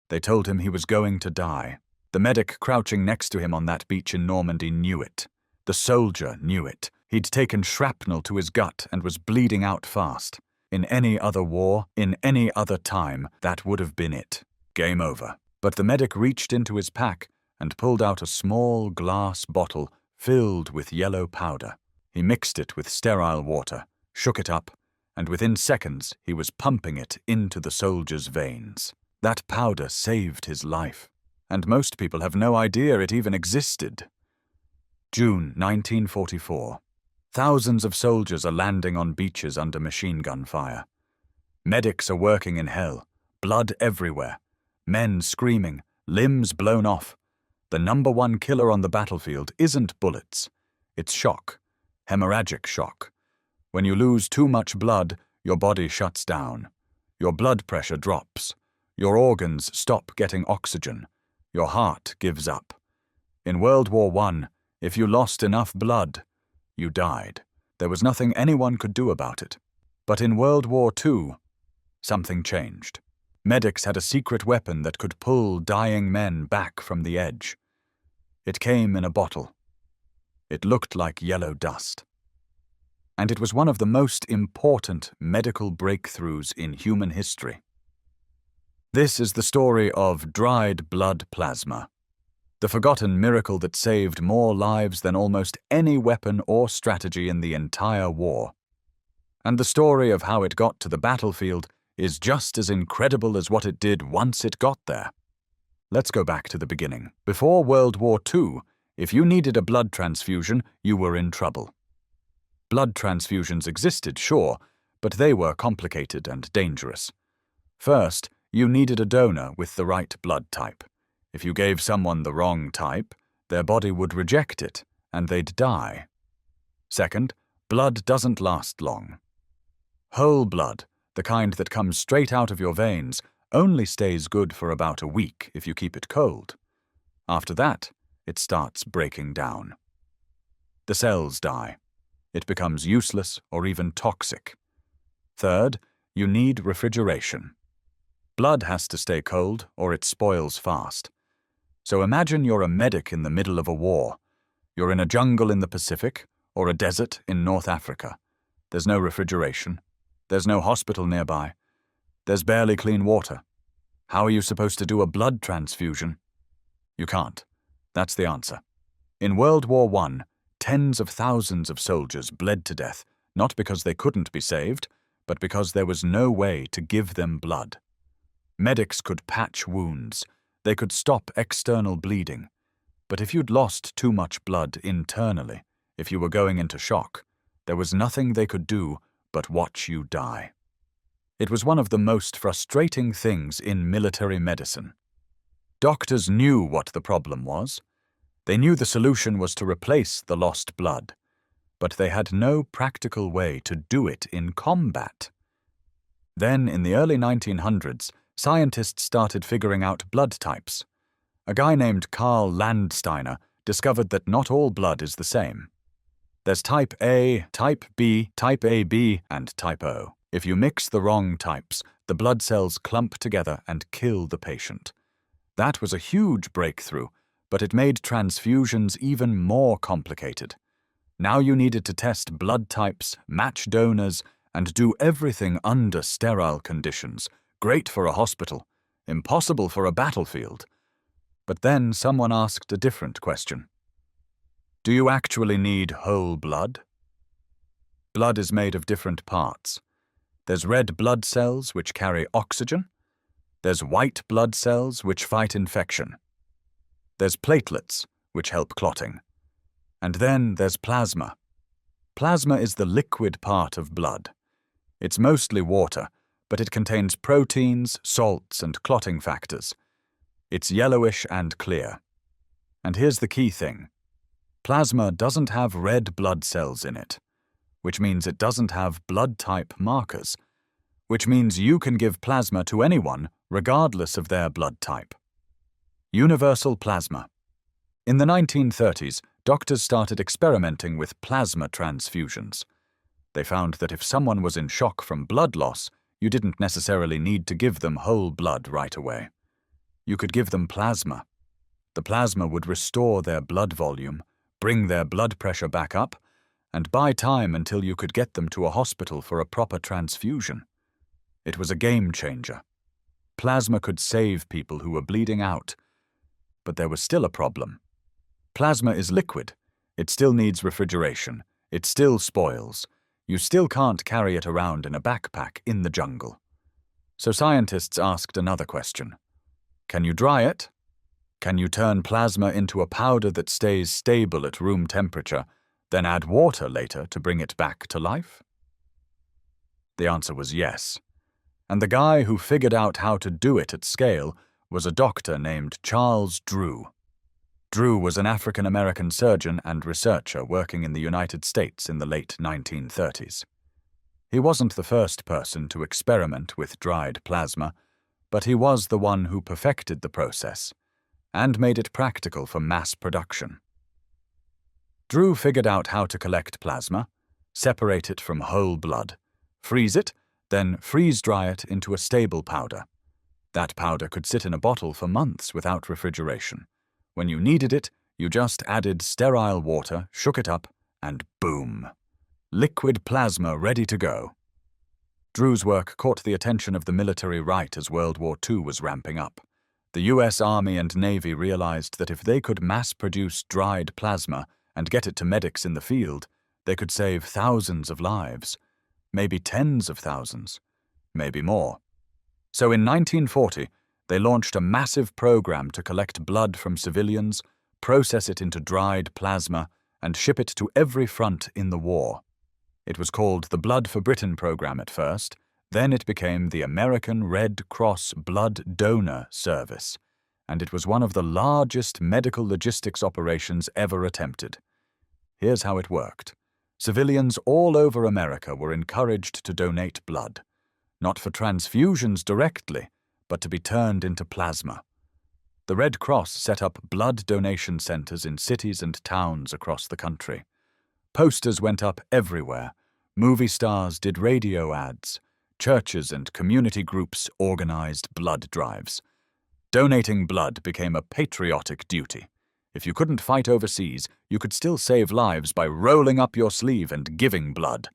They told him he was going to die. The medic crouching next to him on that beach in Normandy knew it. The soldier knew it. He'd taken shrapnel to his gut and was bleeding out fast. In any other war, in any other time, that would have been it. Game over. But the medic reached into his pack and pulled out a small glass bottle filled with yellow powder. He mixed it with sterile water, shook it up, and within seconds he was pumping it into the soldier's veins. That powder saved his life, and most people have no idea it even existed. June 1944. Thousands of soldiers are landing on beaches under machine gun fire. Medics are working in hell, blood everywhere, men screaming, limbs blown off. The number one killer on the battlefield isn't bullets, it's shock, hemorrhagic shock. When you lose too much blood, your body shuts down. Your blood pressure drops. Your organs stop getting oxygen. Your heart gives up. In World War I, if you lost enough blood, you died. There was nothing anyone could do about it. But in World War II, something changed. Medics had a secret weapon that could pull dying men back from the edge. It came in a bottle. It looked like yellow dust. And it was one of the most important medical breakthroughs in human history. This is the story of dried blood plasma, the forgotten miracle that saved more lives than almost any weapon or strategy in the entire war. And the story of how it got to the battlefield is just as incredible as what it did once it got there. Let's go back to the beginning. Before World War II, if you needed a blood transfusion, you were in trouble. Blood transfusions existed, sure, but they were complicated and dangerous. First, you needed a donor with the right blood type. If you gave someone the wrong type, their body would reject it, and they'd die. Second, blood doesn't last long. Whole blood, the kind that comes straight out of your veins, only stays good for about a week if you keep it cold. After that, it starts breaking down. The cells die. It becomes useless or even toxic. Third, you need refrigeration. Blood has to stay cold or it spoils fast. So imagine you're a medic in the middle of a war. You're in a jungle in the Pacific or a desert in North Africa. There's no refrigeration. There's no hospital nearby. There's barely clean water. How are you supposed to do a blood transfusion? You can't. That's the answer. In World War I, tens of thousands of soldiers bled to death, not because they couldn't be saved, but because there was no way to give them blood. Medics could patch wounds. They could stop external bleeding. But if you'd lost too much blood internally, if you were going into shock, there was nothing they could do but watch you die. It was one of the most frustrating things in military medicine. Doctors knew what the problem was. They knew the solution was to replace the lost blood, but they had no practical way to do it in combat. Then, in the early 1900s, scientists started figuring out blood types. A guy named Karl Landsteiner discovered that not all blood is the same. There's type A, type B, type AB, and type O. If you mix the wrong types, the blood cells clump together and kill the patient. That was a huge breakthrough, but it made transfusions even more complicated. Now you needed to test blood types, match donors, and do everything under sterile conditions. Great for a hospital, impossible for a battlefield. But then someone asked a different question. Do you actually need whole blood? Blood is made of different parts. There's red blood cells which carry oxygen. There's white blood cells which fight infection. There's platelets which help clotting. And then there's plasma. Plasma is the liquid part of blood. It's mostly water, but it contains proteins, salts, and clotting factors. It's yellowish and clear. And here's the key thing. Plasma doesn't have red blood cells in it, which means it doesn't have blood type markers, which means you can give plasma to anyone regardless of their blood type. Universal plasma. In the 1930s, doctors started experimenting with plasma transfusions. They found that if someone was in shock from blood loss, you didn't necessarily need to give them whole blood right away. You could give them plasma. The plasma would restore their blood volume, bring their blood pressure back up, and buy time until you could get them to a hospital for a proper transfusion. It was a game changer. Plasma could save people who were bleeding out. But there was still a problem. Plasma is liquid. It still needs refrigeration. It still spoils. You still can't carry it around in a backpack in the jungle. So scientists asked another question. Can you dry it? Can you turn plasma into a powder that stays stable at room temperature, then add water later to bring it back to life? The answer was yes. And the guy who figured out how to do it at scale was a doctor named Charles Drew. Drew was an African-American surgeon and researcher working in the United States in the late 1930s. He wasn't the first person to experiment with dried plasma, but he was the one who perfected the process and made it practical for mass production. Drew figured out how to collect plasma, separate it from whole blood, freeze it, then freeze-dry it into a stable powder. That powder could sit in a bottle for months without refrigeration. When you needed it, you just added sterile water, shook it up, and boom! Liquid plasma ready to go. Drew's work caught the attention of the military right as World War II was ramping up. The US Army and Navy realized that if they could mass-produce dried plasma and get it to medics in the field, they could save thousands of lives. Maybe tens of thousands, maybe more. So in 1940, they launched a massive program to collect blood from civilians, process it into dried plasma, and ship it to every front in the war. It was called the Blood for Britain program at first, then it became the American Red Cross Blood Donor Service, and it was one of the largest medical logistics operations ever attempted. Here's how it worked. Civilians all over America were encouraged to donate blood, not for transfusions directly, but to be turned into plasma. The Red Cross set up blood donation centers in cities and towns across the country. Posters went up everywhere. Movie stars did radio ads. Churches and community groups organized blood drives. Donating blood became a patriotic duty. If you couldn't fight overseas, you could still save lives by rolling up your sleeve and giving blood.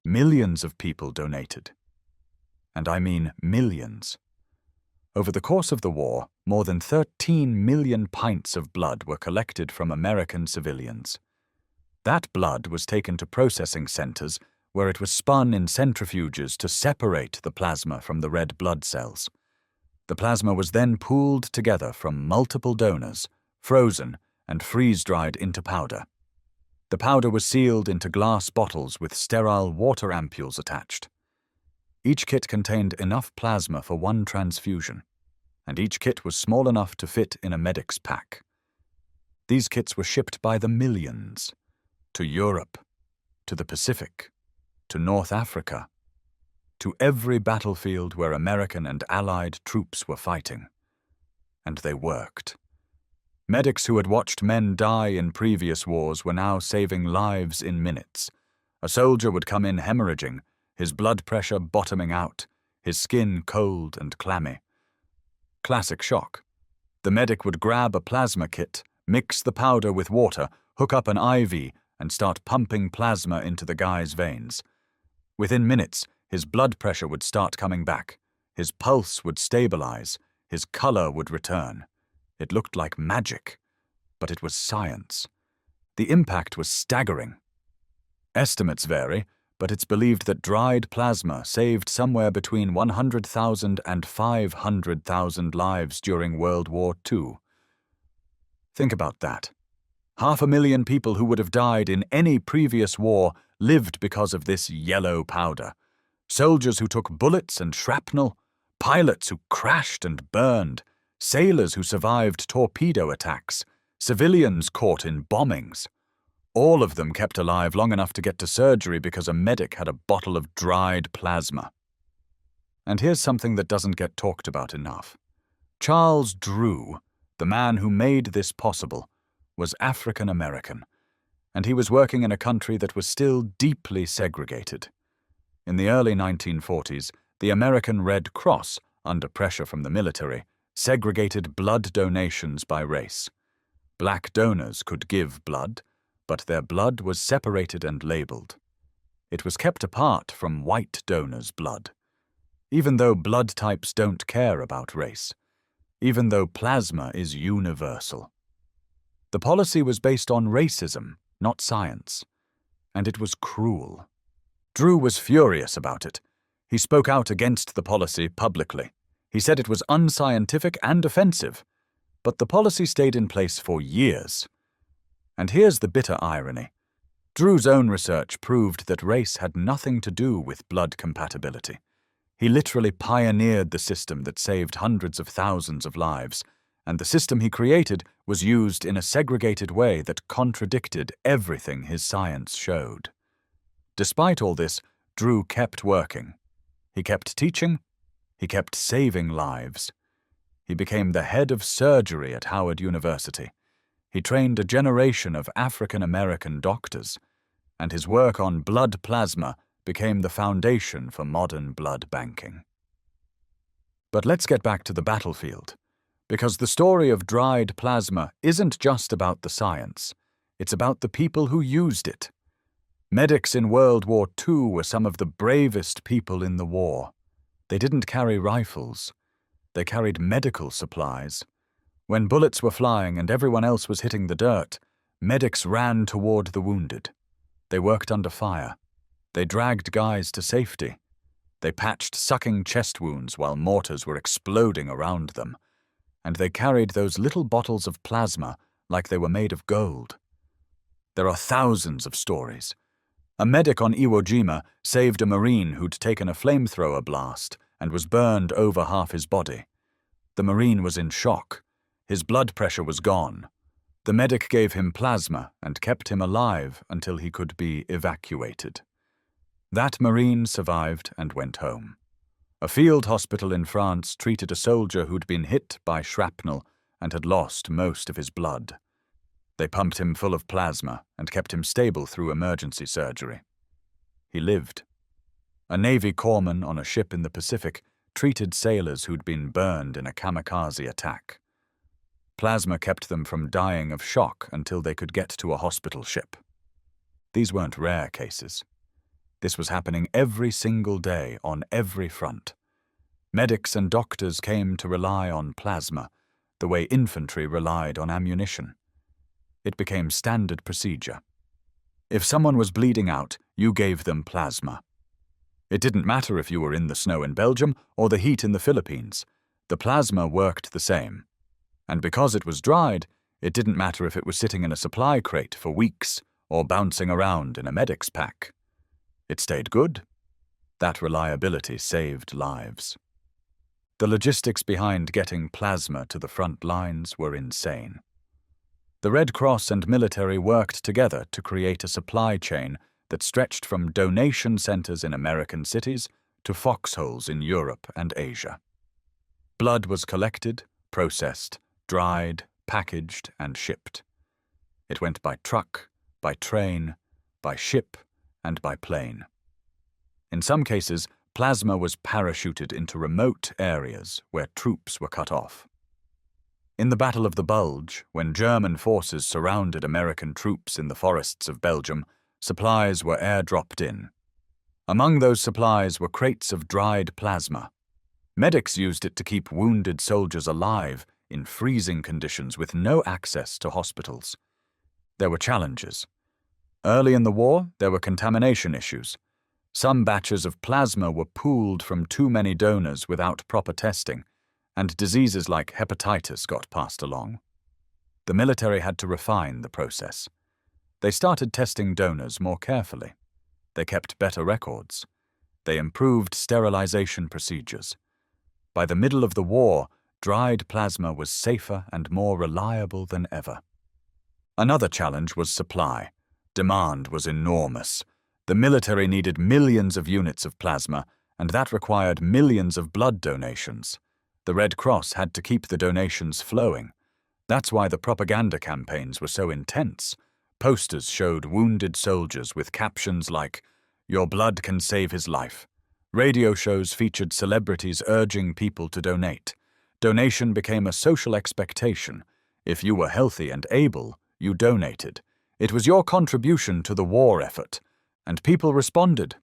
Millions of people donated. And I mean millions. Over the course of the war, more than 13 million pints of blood were collected from American civilians. That blood was taken to processing centers where it was spun in centrifuges to separate the plasma from the red blood cells. The plasma was then pooled together from multiple donors, frozen, and freeze-dried into powder. The powder was sealed into glass bottles with sterile water ampoules attached. Each kit contained enough plasma for one transfusion, and each kit was small enough to fit in a medic's pack. These kits were shipped by the millions, to Europe, to the Pacific, to North Africa, to every battlefield where American and Allied troops were fighting. And they worked. Medics who had watched men die in previous wars were now saving lives in minutes. A soldier would come in hemorrhaging, his blood pressure bottoming out, his skin cold and clammy. Classic shock. The medic would grab a plasma kit, mix the powder with water, hook up an IV, and start pumping plasma into the guy's veins. Within minutes, his blood pressure would start coming back, his pulse would stabilize, his color would return. It looked like magic, but it was science. The impact was staggering. Estimates vary, but it's believed that dried plasma saved somewhere between 100,000 and 500,000 lives during World War II. Think about that. 500,000 people who would have died in any previous war lived because of this yellow powder. Soldiers who took bullets and shrapnel, pilots who crashed and burned, sailors who survived torpedo attacks, civilians caught in bombings. All of them kept alive long enough to get to surgery because a medic had a bottle of dried plasma. And here's something that doesn't get talked about enough. Charles Drew, the man who made this possible, was African American, and he was working in a country that was still deeply segregated. In the early 1940s, the American Red Cross, under pressure from the military, segregated blood donations by race. Black donors could give blood, but their blood was separated and labeled. It was kept apart from white donors' blood. Even though blood types don't care about race, even though plasma is universal. The policy was based on racism, not science, and it was cruel. Drew was furious about it. He spoke out against the policy publicly. He said it was unscientific and offensive, but the policy stayed in place for years. And here's the bitter irony. Drew's own research proved that race had nothing to do with blood compatibility. He literally pioneered the system that saved hundreds of thousands of lives, and the system he created was used in a segregated way that contradicted everything his science showed. Despite all this, Drew kept working. He kept teaching. He kept saving lives. He became the head of surgery at Howard University. He trained a generation of African American doctors, and his work on blood plasma became the foundation for modern blood banking. But let's get back to the battlefield, because the story of dried plasma isn't just about the science, it's about the people who used it. Medics in World War II were some of the bravest people in the war. They didn't carry rifles. They carried medical supplies. When bullets were flying and everyone else was hitting the dirt, medics ran toward the wounded. They worked under fire. They dragged guys to safety. They patched sucking chest wounds while mortars were exploding around them. And they carried those little bottles of plasma like they were made of gold. There are thousands of stories. A medic on Iwo Jima saved a Marine who'd taken a flamethrower blast and was burned over half his body. The Marine was in shock. His blood pressure was gone. The medic gave him plasma and kept him alive until he could be evacuated. That Marine survived and went home. A field hospital in France treated a soldier who'd been hit by shrapnel and had lost most of his blood. They pumped him full of plasma and kept him stable through emergency surgery. He lived. A Navy corpsman on a ship in the Pacific treated sailors who'd been burned in a kamikaze attack. Plasma kept them from dying of shock until they could get to a hospital ship. These weren't rare cases. This was happening every single day on every front. Medics and doctors came to rely on plasma, the way infantry relied on ammunition. It became standard procedure. If someone was bleeding out, you gave them plasma. It didn't matter if you were in the snow in Belgium or the heat in the Philippines. The plasma worked the same. And because it was dried, it didn't matter if it was sitting in a supply crate for weeks or bouncing around in a medic's pack. It stayed good. That reliability saved lives. The logistics behind getting plasma to the front lines were insane. The Red Cross and military worked together to create a supply chain that stretched from donation centers in American cities to foxholes in Europe and Asia. Blood was collected, processed, dried, packaged, and shipped. It went by truck, by train, by ship, and by plane. In some cases, plasma was parachuted into remote areas where troops were cut off. In the Battle of the Bulge, when German forces surrounded American troops in the forests of Belgium, supplies were airdropped in. Among those supplies were crates of dried plasma. Medics used it to keep wounded soldiers alive in freezing conditions with no access to hospitals. There were challenges. Early in the war, there were contamination issues. Some batches of plasma were pooled from too many donors without proper testing, and diseases like hepatitis got passed along. The military had to refine the process. They started testing donors more carefully. They kept better records. They improved sterilization procedures. By the middle of the war, dried plasma was safer and more reliable than ever. Another challenge was supply. Demand was enormous. The military needed millions of units of plasma, and that required millions of blood donations. The Red Cross had to keep the donations flowing. That's why the propaganda campaigns were so intense. Posters showed wounded soldiers with captions like, "Your blood can save his life." Radio shows featured celebrities urging people to donate. Donation became a social expectation. If you were healthy and able, you donated. It was your contribution to the war effort, and people responded.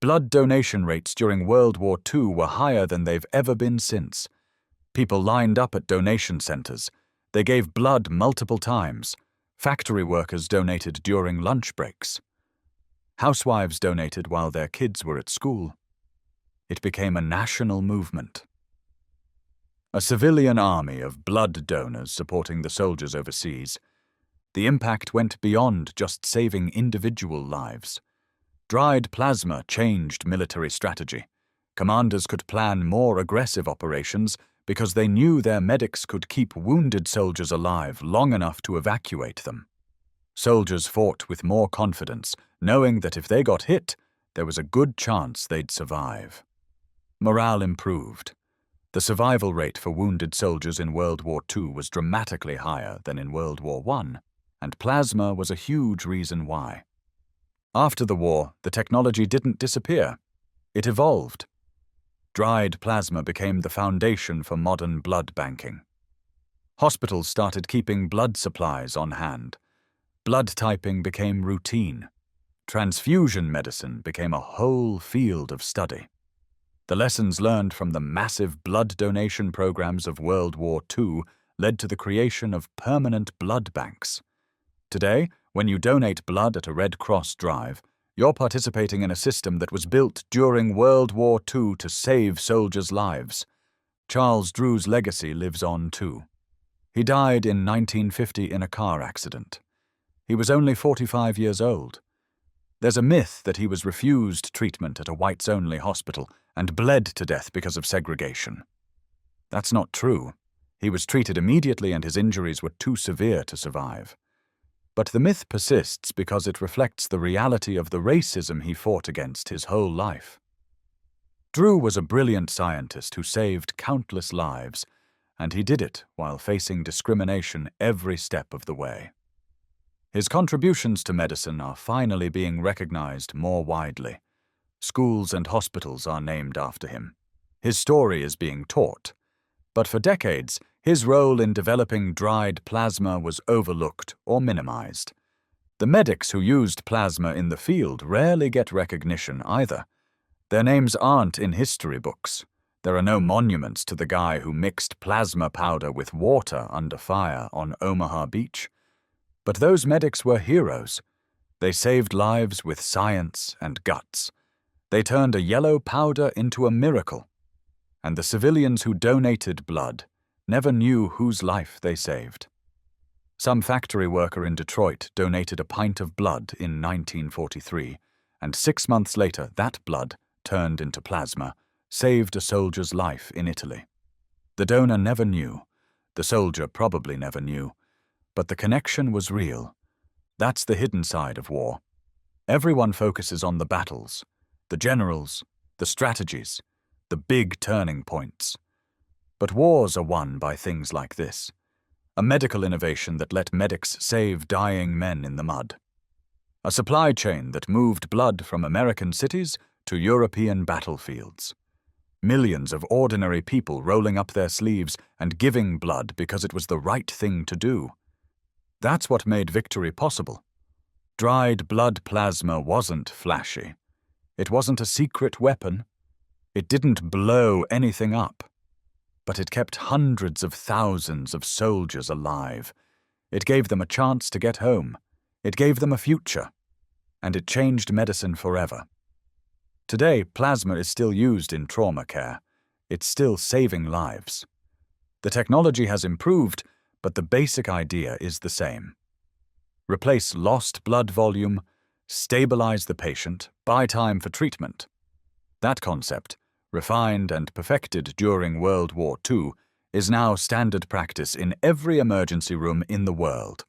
Blood donation rates during World War II were higher than they've ever been since. People lined up at donation centers. They gave blood multiple times. Factory workers donated during lunch breaks. Housewives donated while their kids were at school. It became a national movement. A civilian army of blood donors supporting the soldiers overseas. The impact went beyond just saving individual lives. Dried plasma changed military strategy. Commanders could plan more aggressive operations because they knew their medics could keep wounded soldiers alive long enough to evacuate them. Soldiers fought with more confidence, knowing that if they got hit, there was a good chance they'd survive. Morale improved. The survival rate for wounded soldiers in World War II was dramatically higher than in World War I, and plasma was a huge reason why. After the war, the technology didn't disappear. It evolved. Dried plasma became the foundation for modern blood banking. Hospitals started keeping blood supplies on hand. Blood typing became routine. Transfusion medicine became a whole field of study. The lessons learned from the massive blood donation programs of World War II led to the creation of permanent blood banks. Today, when you donate blood at a Red Cross drive, you're participating in a system that was built during World War II to save soldiers' lives. Charles Drew's legacy lives on too. He died in 1950 in a car accident. He was only 45 years old. There's a myth that he was refused treatment at a whites-only hospital and bled to death because of segregation. That's not true. He was treated immediately and his injuries were too severe to survive. But the myth persists because it reflects the reality of the racism he fought against his whole life. Drew was a brilliant scientist who saved countless lives, and he did it while facing discrimination every step of the way. His contributions to medicine are finally being recognized more widely. Schools and hospitals are named after him. His story is being taught. But for decades, his role in developing dried plasma was overlooked or minimized. The medics who used plasma in the field rarely get recognition either. Their names aren't in history books. There are no monuments to the guy who mixed plasma powder with water under fire on Omaha Beach. But those medics were heroes. They saved lives with science and guts. They turned a yellow powder into a miracle. And the civilians who donated blood never knew whose life they saved. Some factory worker in Detroit donated a pint of blood in 1943, and 6 months later that blood, turned into plasma, saved a soldier's life in Italy. The donor never knew. The soldier probably never knew. But the connection was real. That's the hidden side of war. Everyone focuses on the battles, the generals, the strategies, the big turning points. But wars are won by things like this. A medical innovation that let medics save dying men in the mud. A supply chain that moved blood from American cities to European battlefields. Millions of ordinary people rolling up their sleeves and giving blood because it was the right thing to do. That's what made victory possible. Dried blood plasma wasn't flashy. It wasn't a secret weapon. It didn't blow anything up. But it kept hundreds of thousands of soldiers alive. It gave them a chance to get home. It gave them a future. And it changed medicine forever. Today, plasma is still used in trauma care. It's still saving lives. The technology has improved, but the basic idea is the same. Replace lost blood volume, stabilize the patient, buy time for treatment. That concept, refined and perfected during World War II, is now standard practice in every emergency room in the world.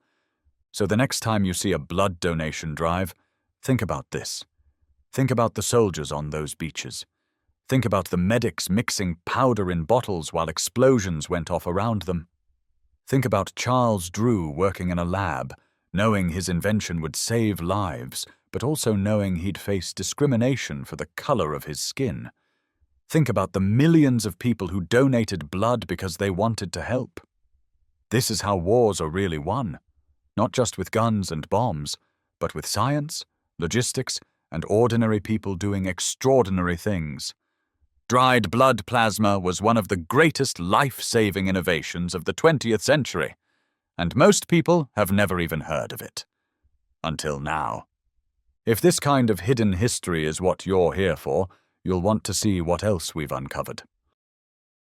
So the next time you see a blood donation drive, think about this. Think about the soldiers on those beaches. Think about the medics mixing powder in bottles while explosions went off around them. Think about Charles Drew working in a lab, knowing his invention would save lives, but also knowing he'd face discrimination for the color of his skin. Think about the millions of people who donated blood because they wanted to help. This is how wars are really won, not just with guns and bombs, but with science, logistics, and ordinary people doing extraordinary things. Dried blood plasma was one of the greatest life-saving innovations of the 20th century, and most people have never even heard of it. Until now. If this kind of hidden history is what you're here for, you'll want to see what else we've uncovered.